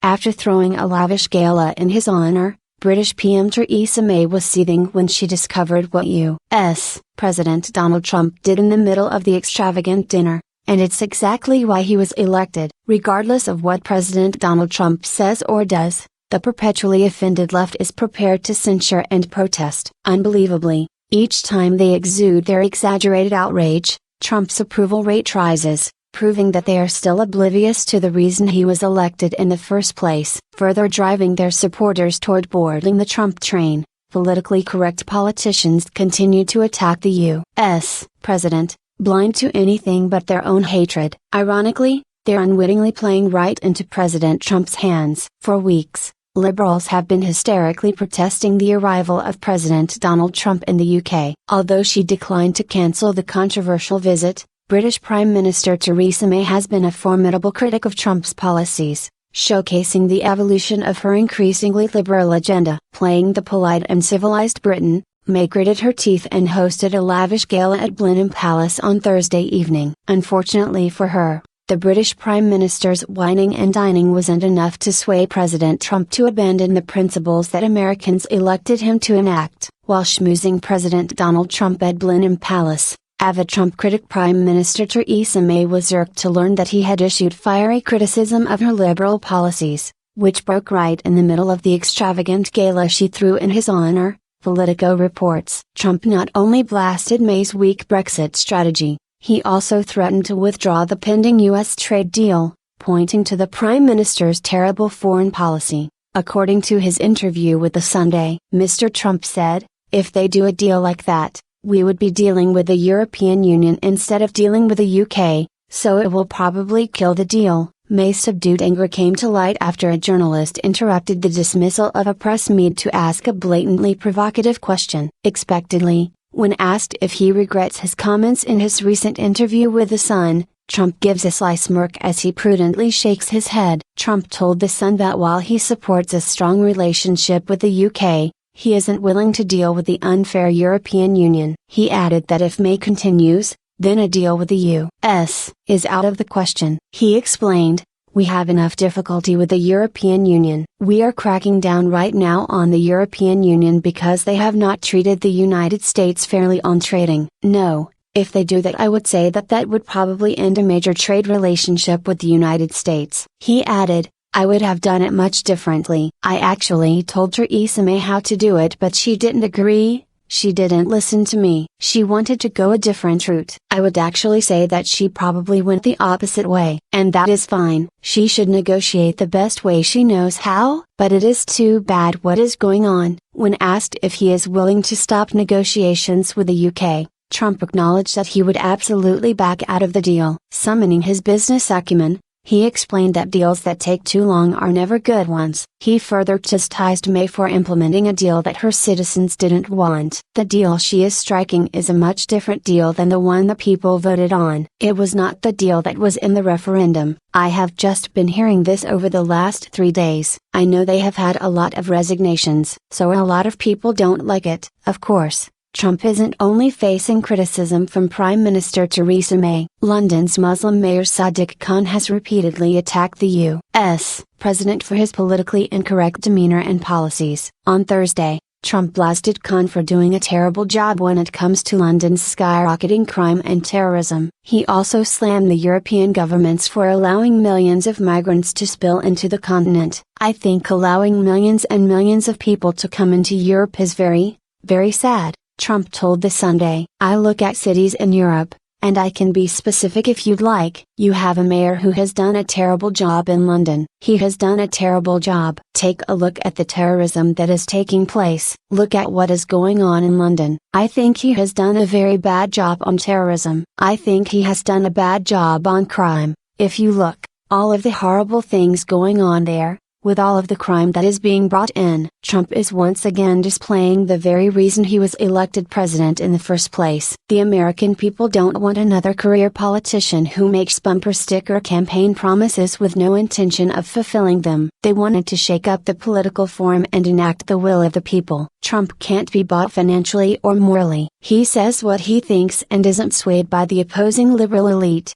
After throwing a lavish gala in his honor, British PM Theresa May was seething when she discovered what U.S. President Donald Trump did in the middle of the extravagant dinner, and it's exactly why he was elected. Regardless of what President Donald Trump says or does, the perpetually offended left is prepared to censure and protest. Unbelievably, each time they exude their exaggerated outrage, Trump's approval rate rises, proving that they are still oblivious to the reason he was elected in the first place. Further driving their supporters toward boarding the Trump train, politically correct politicians continue to attack the U.S. president, blind to anything but their own hatred. Ironically, they're unwittingly playing right into President Trump's hands. For weeks, liberals have been hysterically protesting the arrival of President Donald Trump in the UK. Although she declined to cancel the controversial visit, British Prime Minister Theresa May has been a formidable critic of Trump's policies, showcasing the evolution of her increasingly liberal agenda. Playing the polite and civilized Briton, May gritted her teeth and hosted a lavish gala at Blenheim Palace on Thursday evening. Unfortunately for her, the British Prime Minister's whining and dining wasn't enough to sway President Trump to abandon the principles that Americans elected him to enact. While schmoozing President Donald Trump at Blenheim Palace, avid Trump critic Prime Minister Theresa May was irked to learn that he had issued fiery criticism of her liberal policies, which broke right in the middle of the extravagant gala she threw in his honor, Politico reports. Trump not only blasted May's weak Brexit strategy, he also threatened to withdraw the pending U.S. trade deal, pointing to the Prime Minister's terrible foreign policy. According to his interview with The Sunday, Mr. Trump said, "If they do a deal like that, we would be dealing with the European Union instead of dealing with the UK, so it will probably kill the deal." May's subdued anger came to light after a journalist interrupted the dismissal of a press meet to ask a blatantly provocative question. Expectedly, when asked if he regrets his comments in his recent interview with The Sun, Trump gives a sly smirk as he prudently shakes his head. Trump told The Sun that while he supports a strong relationship with the UK, he isn't willing to deal with the unfair European Union. He added that if May continues, then a deal with the U.S. is out of the question. He explained, "We have enough difficulty with the European Union. We are cracking down right now on the European Union because they have not treated the United States fairly on trading. No, if they do that, I would say that that would probably end a major trade relationship with the United States." He added, "I would have done it much differently. I actually told Theresa May how to do it, but she didn't agree. She didn't listen to me. She wanted to go a different route. I would actually say that she probably went the opposite way. And that is fine. She should negotiate the best way she knows how, but it is too bad what is going on." When asked if he is willing to stop negotiations with the UK, Trump acknowledged that he would absolutely back out of the deal. Summoning his business acumen, he explained that deals that take too long are never good ones. He further chastised May for implementing a deal that her citizens didn't want. "The deal she is striking is a much different deal than the one the people voted on. It was not the deal that was in the referendum. I have just been hearing this over the last 3 days. I know they have had a lot of resignations, so a lot of people don't like it." Of course, Trump isn't only facing criticism from Prime Minister Theresa May. London's Muslim mayor Sadiq Khan has repeatedly attacked the U.S. president for his politically incorrect demeanor and policies. On Thursday, Trump blasted Khan for doing a terrible job when it comes to London's skyrocketing crime and terrorism. He also slammed the European governments for allowing millions of migrants to spill into the continent. "I think allowing millions and millions of people to come into Europe is very, very sad," Trump told The Sunday. "I look at cities in Europe, and I can be specific if you'd like. You have a mayor who has done a terrible job in London. He has done a terrible job. Take a look at the terrorism that is taking place. Look at what is going on in London. I think he has done a very bad job on terrorism. I think he has done a bad job on crime. If you look, all of the horrible things going on there, with all of the crime that is being brought in." Trump is once again displaying the very reason he was elected president in the first place. The American people don't want another career politician who makes bumper sticker campaign promises with no intention of fulfilling them. They wanted to shake up the political form and enact the will of the people. Trump can't be bought financially or morally. He says what he thinks and isn't swayed by the opposing liberal elite.